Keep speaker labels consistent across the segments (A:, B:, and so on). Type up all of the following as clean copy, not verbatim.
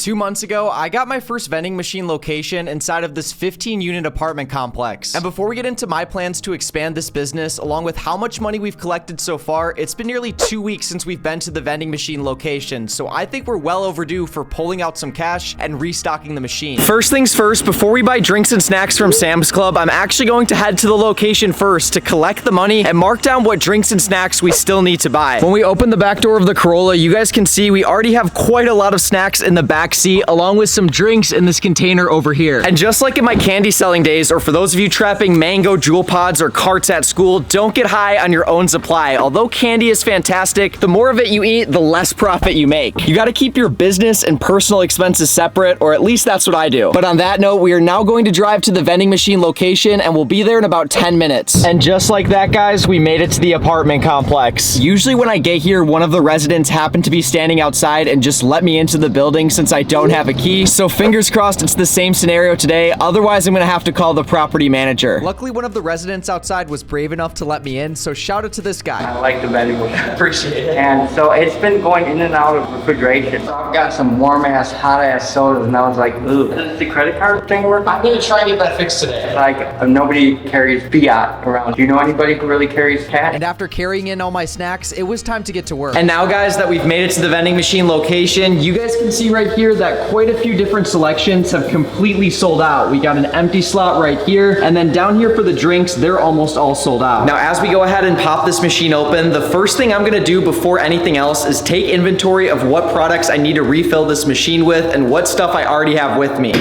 A: 2 months ago, I got my first vending machine location inside of this 15-unit apartment complex. And before we get into my plans to expand this business, along with how much money we've collected so far, it's been nearly 2 weeks since we've been to the vending machine location. So I think we're well overdue for pulling out some cash and restocking the machine. First things first, before we buy drinks and snacks from Sam's Club, I'm actually going to head to the location first to collect the money and mark down what drinks and snacks we still need to buy. When we open the back door of the Corolla, you guys can see we already have quite a lot of snacks in the back seat, along with some drinks in this container over here. And just like in my candy selling days, or for those of you trapping mango jewel pods or carts at school, don't get high on your own supply. Although candy is fantastic, the more of it you eat, the less profit you make. You got to keep your business and personal expenses separate, or at least that's what I do. But on that note, we are now going to drive to the vending machine location, and we'll be there in about 10 minutes. And just like that, guys, we made it to the apartment complex. Usually when I get here, one of the residents happened to be standing outside and just let me into the building since I don't have a key. So fingers crossed it's the same scenario today. Otherwise, I'm gonna have to call the property manager. Luckily, one of the residents outside was brave enough to let me in, so shout out to this guy.
B: I like the vending machine.
A: Appreciate it.
B: And so it's been going in and out of refrigeration. So I've got some warm ass, hot ass sodas, and I was like, ooh, does the credit card thing work?
C: I'm gonna try and get that fixed today.
B: Like, nobody carries fiat around. Do you know anybody who really carries cash?
A: And after carrying in all my snacks, it was time to get to work. And now, guys, that we've made it to the vending machine location, you guys can see right here that quite a few different selections have completely sold out. We got an empty slot right here, and then down here for the drinks, they're almost all sold out. Now, as we go ahead and pop this machine open, the first thing I'm gonna do before anything else is take inventory of what products I need to refill this machine with and what stuff I already have with me.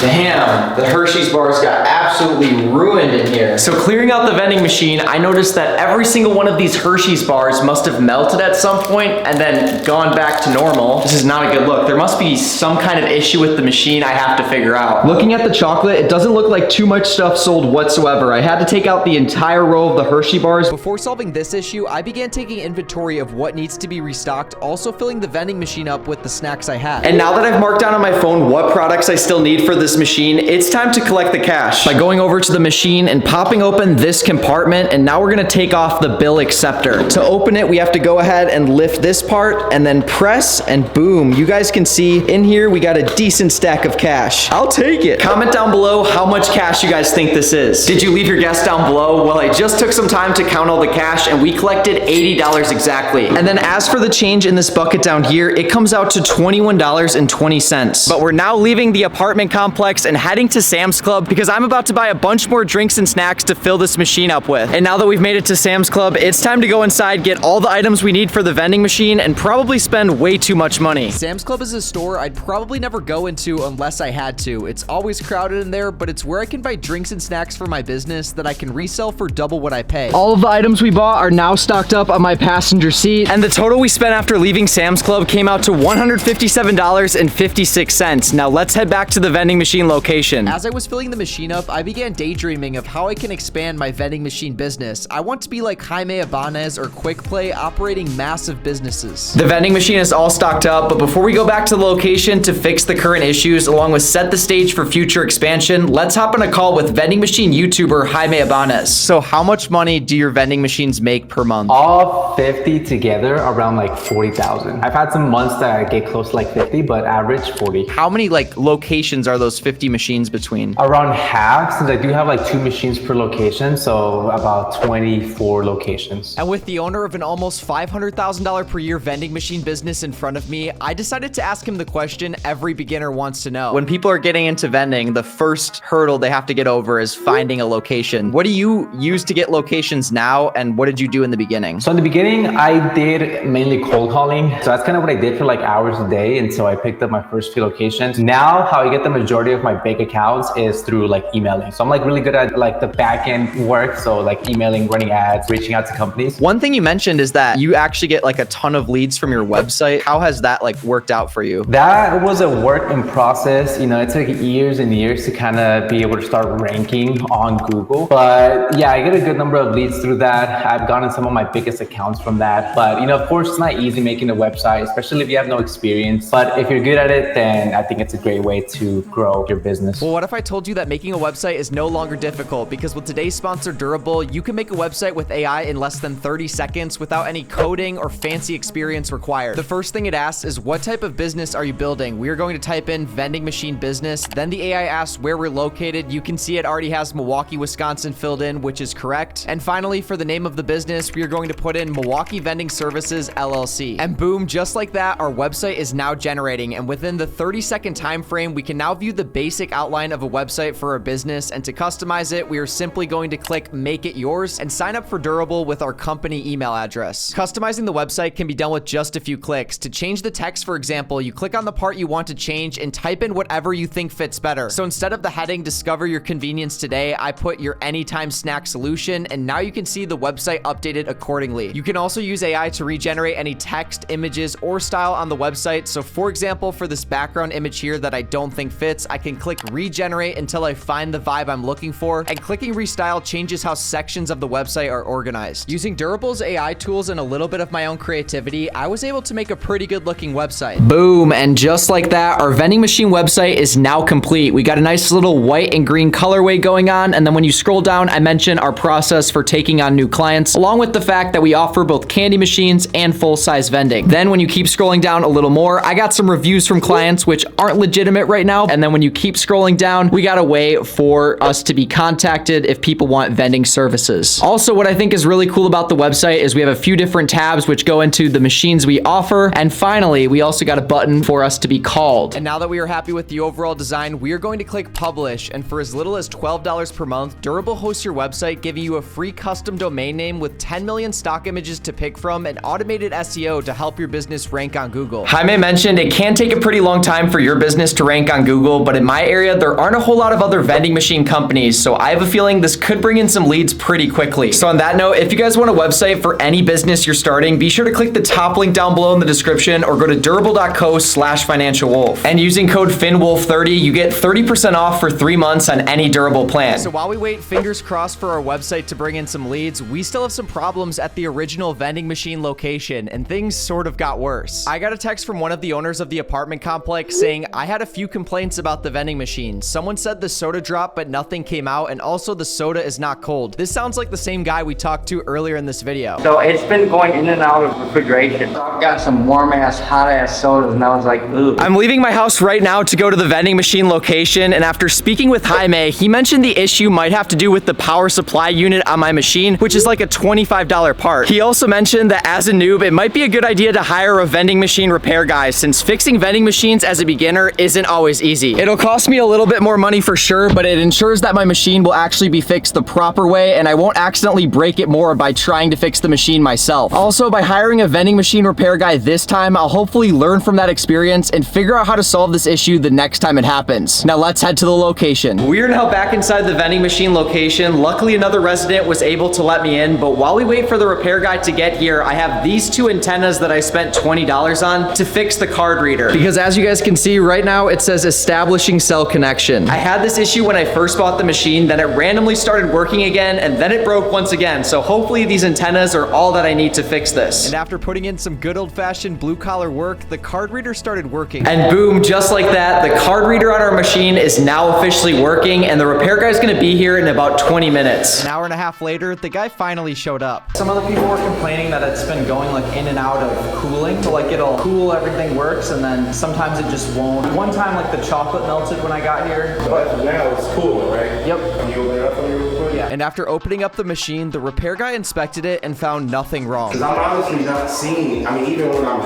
A: Damn, the Hershey's bars got absolutely ruined in here. So clearing out the vending machine, I noticed that every single one of these Hershey's bars must have melted at some point and then gone back to normal. This is not a good look. There must be some kind of issue with the machine I have to figure out. Looking at the chocolate, it doesn't look like too much stuff sold whatsoever. I had to take out the entire row of the Hershey bars. Before solving this issue, I began taking inventory of what needs to be restocked, also filling the vending machine up with the snacks I had. And now that I've marked down on my phone what products I still need for this machine, it's time to collect the cash by going over to the machine and popping open this compartment. And now we're gonna take off the bill acceptor. To open it, we have to go ahead and lift this part and then press, and boom, you guys can see in here we got a decent stack of cash. I'll take it. Comment down below how much cash you guys think this is. Did you leave your guess down below? Well, I just took some time to count all the cash and we collected $80 exactly. And then as for the change in this bucket down here, it comes out to $21.20. But we're now leaving the apartment complex and heading to Sam's Club because I'm about to buy a bunch more drinks and snacks to fill this machine up with. And now that we've made it to Sam's Club, it's time to go inside, get all the items we need for the vending machine, and probably spend way too much money. Sam's Club is a store I'd probably never go into unless I had to. It's always crowded in there, but it's where I can buy drinks and snacks for my business that I can resell for double what I pay. All of the items we bought are now stocked up on my passenger seat, and the total we spent after leaving Sam's Club came out to $157.56. Now let's head back to the vending machine location. As I was filling the machine up, I began daydreaming of how I can expand my vending machine business. I want to be like Jaime Ibanez or Quick Play, operating massive businesses. The vending machine is all stocked up, but before we go back to the location to fix the current issues, along with set the stage for future expansion, let's hop on a call with vending machine YouTuber Jaime Ibanez. So how much money do your vending machines make per month?
C: All 50 together, around like 40,000. I've had some months that I get close to like 50, but average 40.
A: How many like locations are those 50 machines between?
C: Around half, since I do have like 2 machines per location, so about 24 locations.
A: And with the owner of an almost $500,000 per year vending machine business in front of me, I decided to ask him the question every beginner wants to know. When people are getting into vending, the first hurdle they have to get over is finding a location. What do you use to get locations now, and what did you do in the beginning?
C: So in the beginning, I did mainly cold calling. So that's kind of what I did for like hours a day, and so I picked up my first few locations. Now, how I get the majority of my big accounts is through like emailing. So I'm like really good at like the back end work. So like emailing, running ads, reaching out to companies.
A: One thing you mentioned is that you actually get like a ton of leads from your website. How has that like worked out for you?
C: That was a work in process. You know, it took years and years to kind of be able to start ranking on Google. But yeah, I get a good number of leads through that. I've gotten some of my biggest accounts from that. But you know, of course, it's not easy making a website, especially if you have no experience. But if you're good at it, then I think it's a great way to grow your business.
A: Well, what if I told you that making a website website is no longer difficult because with today's sponsor Durable, you can make a website with AI in less than 30 seconds without any coding or fancy experience required. The first thing it asks is what type of business are you building? We are going to type in vending machine business. Then the AI asks where we're located. You can see it already has Milwaukee, Wisconsin filled in, which is correct. And finally, for the name of the business, we are going to put in Milwaukee Vending Services LLC. And boom, just like that, our website is now generating. And within the 30-second time frame, we can now view the basic outline of a website for a business. And to customize it, we are simply going to click Make It Yours and sign up for Durable with our company email address. Customizing the website can be done with just a few clicks. To change the text, for example, you click on the part you want to change and type in whatever you think fits better. So instead of the heading Discover Your Convenience Today, I put your anytime snack solution, and now you can see the website updated accordingly. You can also use AI to regenerate any text, images, or style on the website. So for example, for this background image here that I don't think fits, I can click regenerate until I find the vibe I'm looking for, and clicking restyle changes how sections of the website are organized. Using Durable's AI tools and a little bit of my own creativity, I was able to make a pretty good looking website. Boom, and just like that, our vending machine website is now complete. We got a nice little white and green colorway going on, and then when you scroll down, I mentioned our process for taking on new clients, along with the fact that we offer both candy machines and full-size vending. Then when you keep scrolling down a little more, I got some reviews from clients which aren't legitimate right now, and then when you keep scrolling down, we got a way for us to be contacted if people want vending services. Also, what I think is really cool about the website is we have a few different tabs which go into the machines we offer, and finally, we also got a button for us to be called. And now that we are happy with the overall design, we are going to click publish, and for as little as $12 per month, Durable hosts your website, giving you a free custom domain name with 10 million stock images to pick from and automated SEO to help your business rank on Google. Jaime mentioned it can take a pretty long time for your business to rank on Google, but in my area, there aren't a whole lot of other vending machine companies, so I have a feeling this could bring in some leads pretty quickly. So on that note, if you guys want a website for any business you're starting, be sure to click the top link down below in the description or go to durable.co/financialwolf. And using code FINWOLF30, you get 30% off for 3 months on any Durable plan. So while we wait, fingers crossed for our website to bring in some leads, we still have some problems at the original vending machine location, and things sort of got worse. I got a text from one of the owners of the apartment complex saying, I had a few complaints about the vending machine. Someone said the soda dropped, but nothing came out, and also the soda is not cold. This sounds like the same guy we talked to earlier in this video.
B: So it's been going in and out of refrigeration. So I've got some warm ass, hot ass sodas, and I was like, ooh.
A: I'm leaving my house right now to go to the vending machine location, and after speaking with Jaime, he mentioned the issue might have to do with the power supply unit on my machine, which is like a $25 part. He also mentioned that as a noob, it might be a good idea to hire a vending machine repair guy, since fixing vending machines as a beginner isn't always easy. It'll cost me a little bit more money for sure, but it ensures that my machine will actually be fixed the proper way, and I won't accidentally break it more by trying to fix the machine myself. Also, by hiring a vending machine repair guy this time, I'll hopefully learn from that experience and figure out how to solve this issue the next time it happens. Now let's head to the location. We are now back inside the vending machine location. Luckily, another resident was able to let me in, but while we wait for the repair guy to get here, I have these two antennas that I spent $20 on to fix the card reader. Because as you guys can see right now, it says establishing cell connection. I had this issue when I first bought the machine, then it randomly started working again, and then it broke once again. So hopefully these antennas are all that I need to fix this. And after putting in some good old-fashioned blue-collar work, the card reader started working. And boom, just like that, the card reader on our machine is now officially working, and the repair guy's gonna be here in about 20 minutes. An hour and a half later, the guy finally showed up. Some other people were complaining that it's been going like in and out of cooling. So like it'll cool, everything works, and then sometimes it just won't. One time like the chocolate melted when I got here.
D: But now it's cooling, right?
A: Yep.
D: Can you open it up for me real quick?
A: Yeah. And after opening up the machine, the repair guy inspected it and found nothing wrong.
D: Because I'm honestly not seeing, I mean, even when I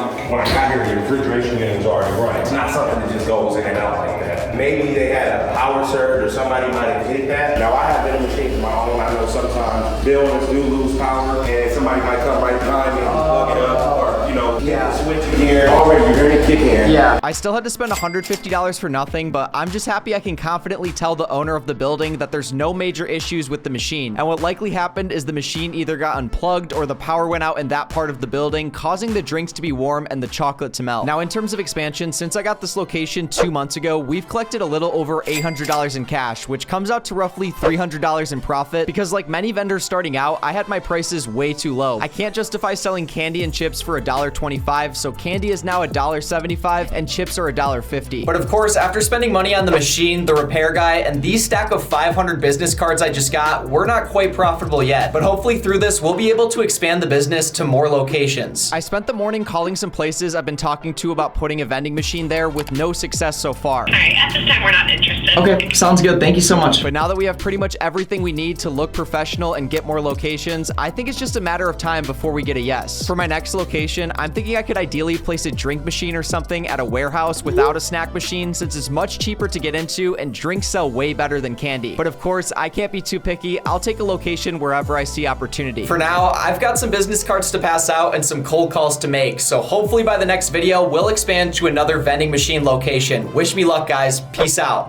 D: got here, the refrigeration unit was already running. It's not something that just goes in and out like that. Maybe they had a power surge or somebody might have hit that. Now I have vending machines of my own. I know sometimes buildings do lose power and somebody might come right behind me and plug it up, or, you know, switch it here. Already you're hearing it kick in.
A: Yeah. I still had to spend $150 for nothing, but I'm just happy I can confidently tell the owner of the building that there's no major issues with the machine. And what likely happened is the machine either got unplugged or the power went out in that part of the building, causing the drinks to be warm and the chocolate to melt. Now, in terms of expansion, since I got this location 2 months ago, we've collected a little over $800 in cash, which comes out to roughly $300 in profit, because like many vendors starting out, I had my prices way too low. I can't justify selling candy and chips for $1.25 $1.25, so candy is now $1.75 and chips are $1.50. But of course, after spending money on the machine, the repair guy, and these stack of 500 business cards I just got, we're not quite profitable yet. But hopefully through this, we'll be able to expand the business to more locations. I spent the morning calling some places I've been talking to about putting a vending machine there with no success so far.
E: Sorry, at this time we're not interested.
A: Okay, sounds good. Thank you so much. But now that we have pretty much everything we need to look professional and get more locations, I think it's just a matter of time before we get a yes. For my next location, I'm thinking I could ideally place a drink machine or something at a warehouse without a snack machine, since it's much cheaper to get into and drinks sell way better than candy. But of course, I can't be too picky. I'll take a location wherever I see opportunity. For now, I've got some business cards to pass out and some cold calls to make, so hopefully by the next video, we'll expand to another vending machine location. Wish me luck, guys. Peace out.